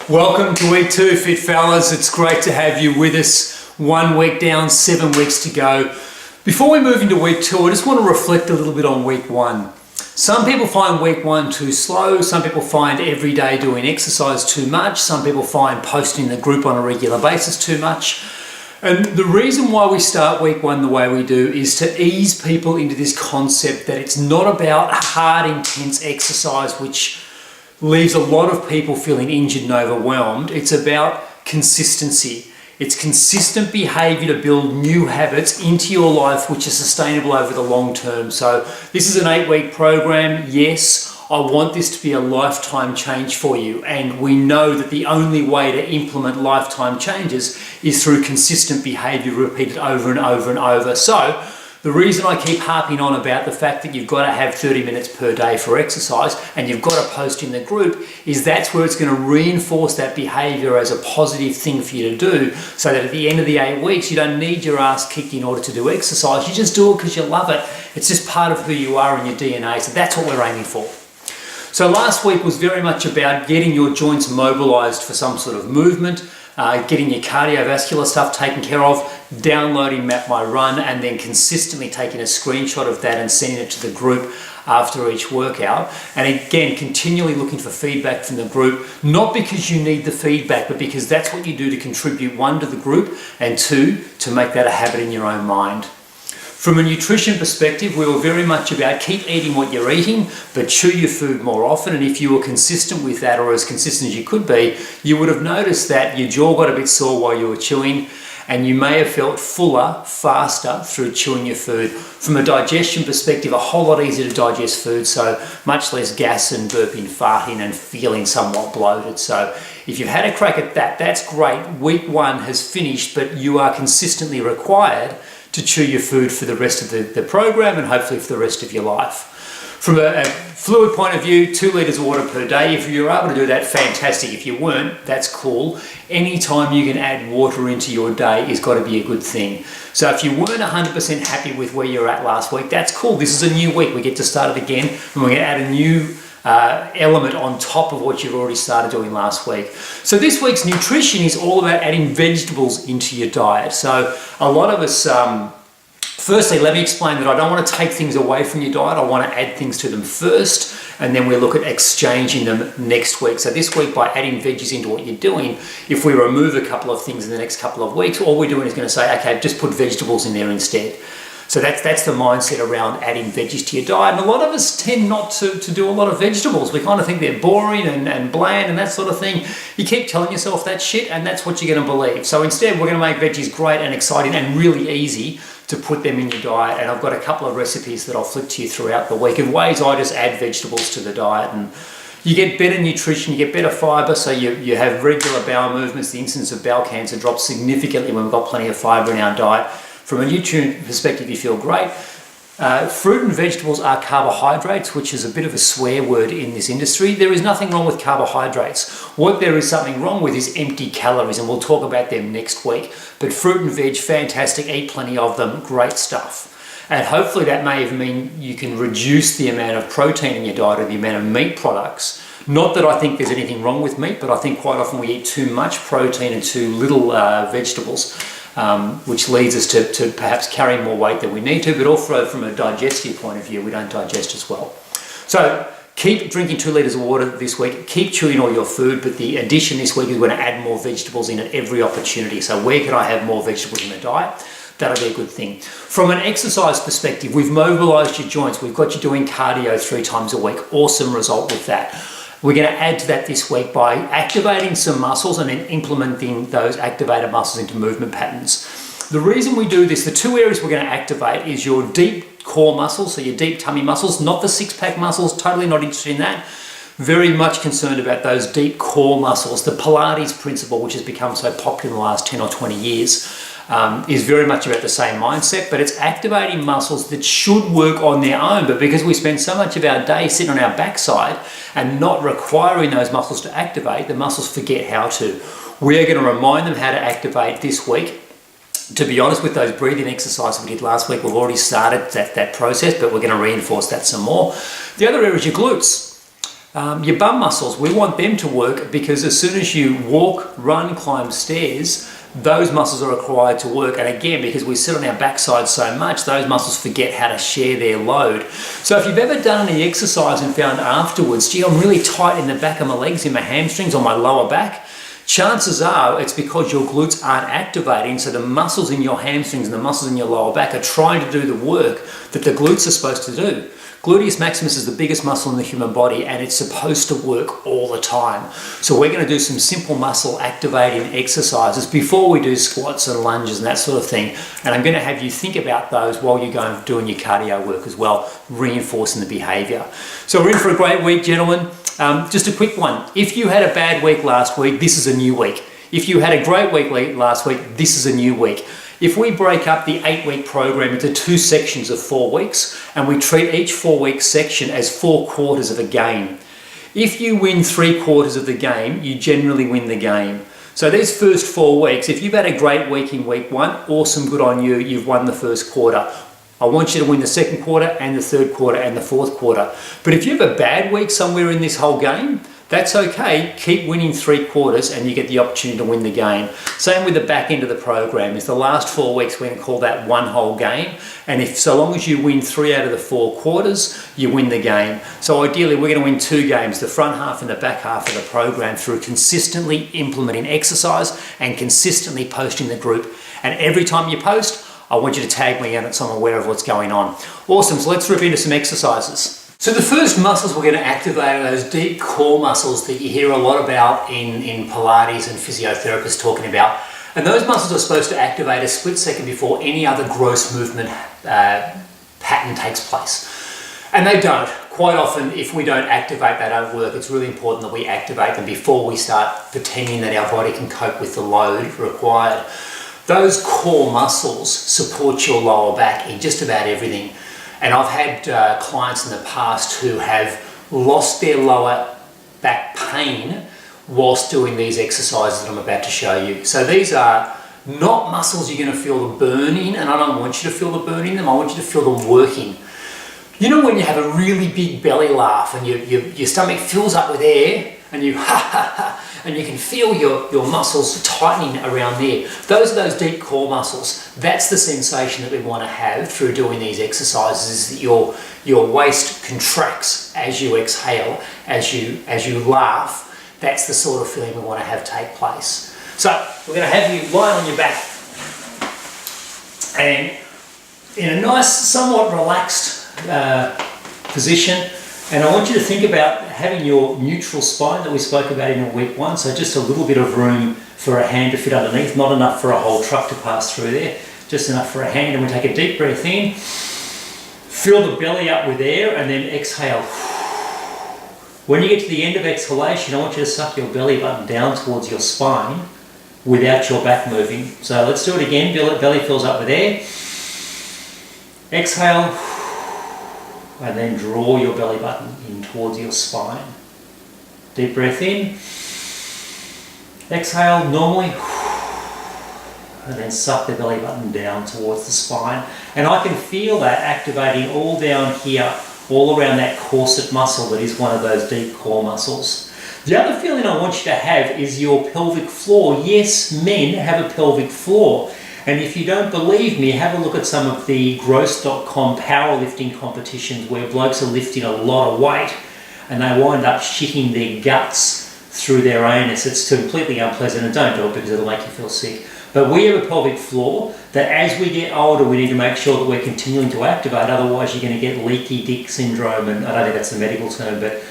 Welcome to week 2, Fit Fellas. It's great to have you with us. 1 week down, 7 weeks to go. Before we move into week 2, I just want to reflect a little bit on week 1. Some people find week 1 too slow. Some people find every day doing exercise too much. Some people find posting the group on a regular basis too much. And the reason why we start week 1 the way we do is to ease people into this concept that it's not about hard, intense exercise, which leaves a lot of people feeling injured and overwhelmed. It's about consistency. It's consistent behavior to build new habits into your life which are sustainable over the long term. So this is an 8-week program. Yes, I want this to be a lifetime change for you. And we know that the only way to implement lifetime changes is through consistent behavior repeated over and over and over. So the reason I keep harping on about the fact that you've got to have 30 minutes per day for exercise and you've got to post in the group is that's where it's going to reinforce that behavior as a positive thing for you to do, so that at the end of the 8 weeks you don't need your ass kicked in order to do exercise. You just do it because you love it. It's just part of who you are in your DNA. So that's what we're aiming for. So last week was very much about getting your joints mobilized for some sort of movement, getting your cardiovascular stuff taken care of, downloading Map My Run, and then consistently taking a screenshot of that and sending it to the group after each workout. And again, continually looking for feedback from the group, not because you need the feedback, but because that's what you do to contribute, 1, to the group, and 2, to make that a habit in your own mind. From a nutrition perspective, we were very much about keep eating what you're eating, but chew your food more often. And if you were consistent with that, or as consistent as you could be, you would have noticed that your jaw got a bit sore while you were chewing, and you may have felt fuller, faster through chewing your food. From a digestion perspective, a whole lot easier to digest food, so much less gas and burping, farting, and feeling somewhat bloated. So if you've had a crack at that, that's great. Week 1 has finished, but you are consistently required to chew your food for the rest of the program and hopefully for the rest of your life. From a fluid point of view, 2 litres of water per day. If you're able to do that, fantastic. If you weren't, that's cool. Anytime you can add water into your day has got to be a good thing. So if you weren't 100% happy with where you're at last week, that's cool. This is a new week. We get to start it again, and we're going to add a new element on top of what you've already started doing last week. So this week's nutrition is all about adding vegetables into your diet. So a lot of us, firstly, let me explain that I don't want to take things away from your diet. I want to add things to them first, and then we look at exchanging them next week. So this week, by adding veggies into what you're doing, if we remove a couple of things in the next couple of weeks, all we're doing is going to say, okay, just put vegetables in there instead. So that's the mindset around adding veggies to your diet. And a lot of us tend not to do a lot of vegetables. We kind of think they're boring and bland and that sort of thing. You keep telling yourself that shit, and that's what you're going to believe. So instead, we're going to make veggies great and exciting and really easy to put them in your diet. And I've got a couple of recipes that I'll flick to you throughout the week of ways I just add vegetables to the diet. And you get better nutrition, you get better fibre, so you have regular bowel movements. The incidence of bowel cancer drops significantly when we've got plenty of fibre in our diet. From a nutrient perspective, you feel great. Fruit and vegetables are carbohydrates, which is a bit of a swear word in this industry. There is nothing wrong with carbohydrates. What there is something wrong with is empty calories, and we'll talk about them next week. But fruit and veg, fantastic, eat plenty of them, great stuff. And hopefully that may even mean you can reduce the amount of protein in your diet or the amount of meat products. Not that I think there's anything wrong with meat, but I think quite often we eat too much protein and too little vegetables. Which leads us to perhaps carrying more weight than we need to, but also from a digestive point of view, we don't digest as well. So keep drinking 2 litres of water this week, keep chewing all your food, but the addition this week is we're going to add more vegetables in at every opportunity. So where can I have more vegetables in the diet? That'll be a good thing. From an exercise perspective, we've mobilised your joints. We've got you doing cardio 3 times a week. Awesome result with that. We're going to add to that this week by activating some muscles and then implementing those activated muscles into movement patterns. The reason we do this, the 2 areas we're going to activate is your deep core muscles, so your deep tummy muscles, not the six-pack muscles, totally not interested in that. Very much concerned about those deep core muscles. The Pilates principle, which has become so popular in the last 10 or 20 years, is very much about the same mindset, but it's activating muscles that should work on their own. But because we spend so much of our day sitting on our backside and not requiring those muscles to activate, the muscles forget how to. We're going to remind them how to activate this week. To be honest, with those breathing exercises we did last week, we've already started that process, but we're going to reinforce that some more. The other area is your glutes. Your bum muscles, we want them to work because as soon as you walk, run, climb stairs, those muscles are required to work. And again, because we sit on our backside so much, those muscles forget how to share their load. So if you've ever done any exercise and found afterwards, gee, I'm really tight in the back of my legs, in my hamstrings, on my lower back, chances are it's because your glutes aren't activating, so the muscles in your hamstrings and the muscles in your lower back are trying to do the work that the glutes are supposed to do. Gluteus maximus is the biggest muscle in the human body and it's supposed to work all the time. So we're going to do some simple muscle activating exercises before we do squats and lunges and that sort of thing. And I'm going to have you think about those while you're going doing your cardio work as well, reinforcing the behavior. So we're in for a great week, gentlemen. Just a quick one. If you had a bad week last week, this is a new week. If you had a great week last week, this is a new week. If we break up the 8-week program into 2 sections of 4 weeks and we treat each 4-week section as 4 quarters of a game, if you win 3 quarters of the game, you generally win the game. So these first 4 weeks, if you've had a great week in week 1, awesome, good on you, you've won the first quarter. I want you to win the second quarter and the third quarter and the fourth quarter. But if you have a bad week somewhere in this whole game, that's okay. Keep winning 3 quarters and you get the opportunity to win the game. Same with the back end of the program. If the last 4 weeks, we can call that one whole game. And if so long as you win 3 out of the 4 quarters, you win the game. So ideally, we're going to win 2 games, the front half and the back half of the program, through consistently implementing exercise and consistently posting the group. And every time you post, I want you to tag me in it so I'm aware of what's going on. Awesome, so let's rip into some exercises. So the first muscles we're going to activate are those deep core muscles that you hear a lot about in Pilates and physiotherapists talking about. And those muscles are supposed to activate a split second before any other gross movement pattern takes place. And they don't. Quite often, if we don't activate that at work, it's really important that we activate them before we start pretending that our body can cope with the load required. Those core muscles support your lower back in just about everything. And I've had clients in the past who have lost their lower back pain whilst doing these exercises that I'm about to show you. So these are not muscles you're going to feel the burn in, and I don't want you to feel the burn in them, I want you to feel them working. You know when you have a really big belly laugh and your stomach fills up with air and you ha ha ha, and you can feel your muscles tightening around there. Those are those deep core muscles. That's the sensation that we want to have through doing these exercises, is that your waist contracts as you exhale, as you laugh. That's the sort of feeling we want to have take place. So we're going to have you lie on your back and in a nice, somewhat relaxed position. And I want you to think about having your neutral spine that we spoke about in week 1. So just a little bit of room for a hand to fit underneath, not enough for a whole truck to pass through there, just enough for a hand. And we take a deep breath in, fill the belly up with air, and then exhale. When you get to the end of exhalation, I want you to suck your belly button down towards your spine without your back moving. So let's do it again. Belly fills up with air. Exhale. And then draw your belly button in towards your spine. Deep breath in. Exhale normally. And then suck the belly button down towards the spine. And I can feel that activating all down here, all around that corset muscle that is one of those deep core muscles. The other feeling I want you to have is your pelvic floor. Yes, men have a pelvic floor. And if you don't believe me, have a look at some of the gross.com powerlifting competitions where blokes are lifting a lot of weight and they wind up shitting their guts through their anus. It's completely unpleasant, and don't do it because it'll make you feel sick. But we have a pelvic floor that as we get older, we need to make sure that we're continuing to activate, otherwise you're going to get leaky dick syndrome, and I don't think that's the medical term, but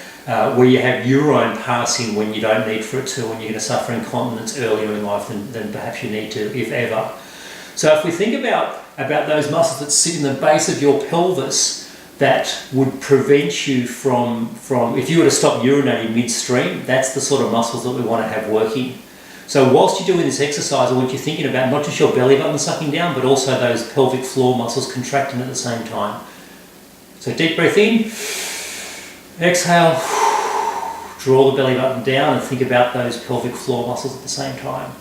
where you have urine passing when you don't need for it to, and you're going to suffer incontinence earlier in life than perhaps you need to, if ever. So if we think about those muscles that sit in the base of your pelvis that would prevent you from if you were to stop urinating midstream, that's the sort of muscles that we want to have working. So whilst you're doing this exercise, I want you thinking about not just your belly button sucking down, but also those pelvic floor muscles contracting at the same time. So deep breath in, exhale, draw the belly button down and think about those pelvic floor muscles at the same time.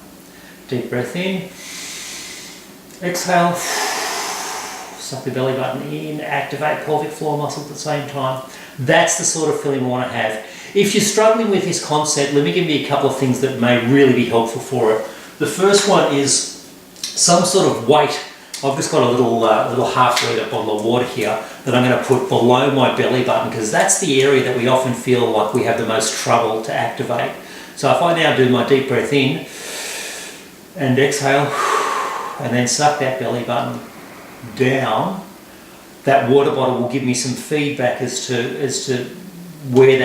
Deep breath in. Exhale, suck the belly button in, activate pelvic floor muscles at the same time. That's the sort of feeling we want to have. If you're struggling with this concept, let me give you a couple of things that may really be helpful for it. The first one is some sort of weight. I've just got a little half-litre bottle of water here that I'm going to put below my belly button, because that's the area that we often feel like we have the most trouble to activate. So if I now do my deep breath in and exhale, and then suck that belly button down, that water bottle will give me some feedback as to where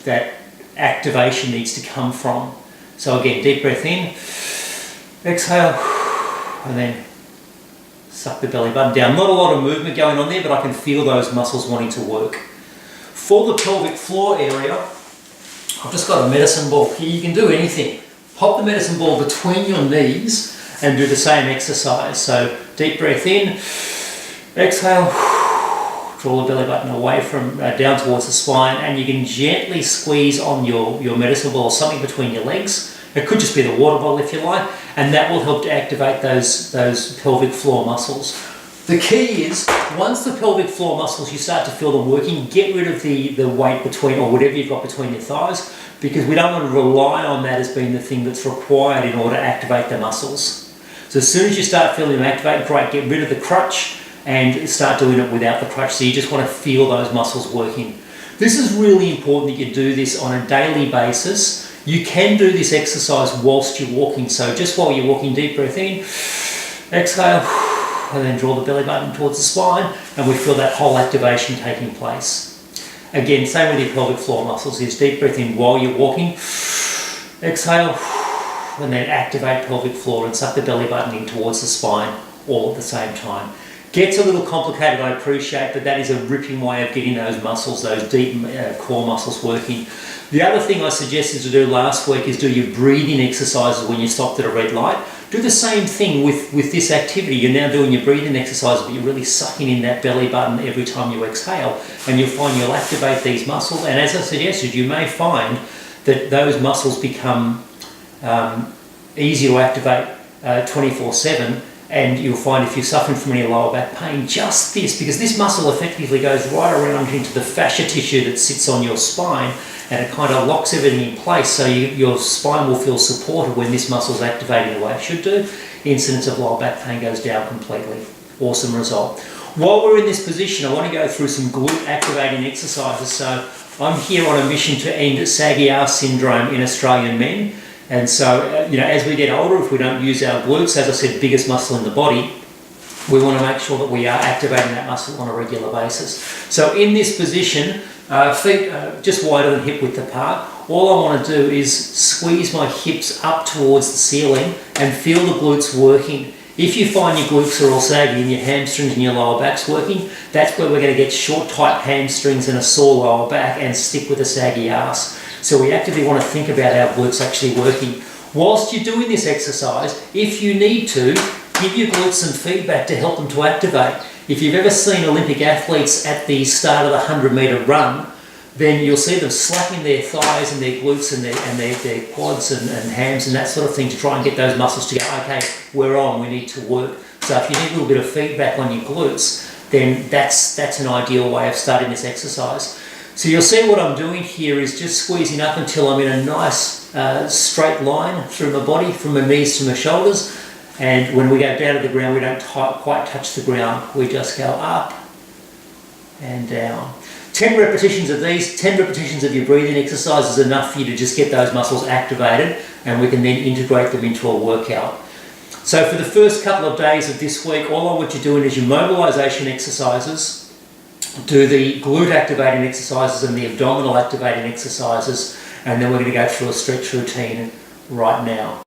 that activation needs to come from. So again, deep breath in, exhale, and then suck the belly button down. Not a lot of movement going on there, but I can feel those muscles wanting to work. For the pelvic floor area, I've just got a medicine ball here. You can do anything. Pop the medicine ball between your knees and do the same exercise. So deep breath in, exhale, draw the belly button away from down towards the spine, and you can gently squeeze on your medicine ball, something between your legs. It could just be the water bottle if you like, and that will help to activate those pelvic floor muscles. The key is, once the pelvic floor muscles, you start to feel them working, get rid of the weight between, or whatever you've got between your thighs, because we don't want to rely on that as being the thing that's required in order to activate the muscles. So as soon as you start feeling them activate, great, get rid of the crutch and start doing it without the crutch. So you just want to feel those muscles working. This is really important that you do this on a daily basis. You can do this exercise whilst you're walking. So just while you're walking, deep breath in, exhale, and then draw the belly button towards the spine, and we feel that whole activation taking place. Again, same with your pelvic floor muscles, is deep breath in while you're walking, exhale, and then activate pelvic floor and suck the belly button in towards the spine, all at the same time. Gets a little complicated, I appreciate, but that is a ripping way of getting those muscles, those deep core muscles working. The other thing I suggested to do last week is do your breathing exercises when you stopped at a red light. Do the same thing with this activity. You're now doing your breathing exercises, but you're really sucking in that belly button every time you exhale, and you'll find you'll activate these muscles. And as I suggested, you may find that those muscles become easy to activate 24/7, and you'll find if you're suffering from any lower back pain, just this, because this muscle effectively goes right around into the fascia tissue that sits on your spine, and it kind of locks everything in place, so your spine will feel supported when this muscle's activating the way it should do. Incidence of lower back pain goes down completely. Awesome result. While we're in this position, I want to go through some glute activating exercises. So I'm here on a mission to end saggy ass syndrome in Australian men. And so, as we get older, if we don't use our glutes, as I said, biggest muscle in the body, we want to make sure that we are activating that muscle on a regular basis. So in this position, feet just wider than hip width apart, all I want to do is squeeze my hips up towards the ceiling and feel the glutes working. If you find your glutes are all saggy and your hamstrings and your lower back's working, that's where we're going to get short, tight hamstrings and a sore lower back and stick with a saggy ass. So we actively want to think about our glutes actually working. Whilst you're doing this exercise, if you need to, give your glutes some feedback to help them to activate. If you've ever seen Olympic athletes at the start of the 100-metre run, then you'll see them slapping their thighs and their glutes and their quads and hams and that sort of thing to try and get those muscles to go, okay, we're on, we need to work. So if you need a little bit of feedback on your glutes, then that's an ideal way of starting this exercise. So you'll see what I'm doing here is just squeezing up until I'm in a nice straight line through my body, from my knees to my shoulders. And when we go down to the ground, we don't quite touch the ground. We just go up and down. 10 repetitions of these, 10 repetitions of your breathing exercise is enough for you to just get those muscles activated, and we can then integrate them into a workout. So for the first couple of days of this week, all I want you doing is your mobilisation exercises, do the glute activating exercises and the abdominal activating exercises, and then we're going to go through a stretch routine right now.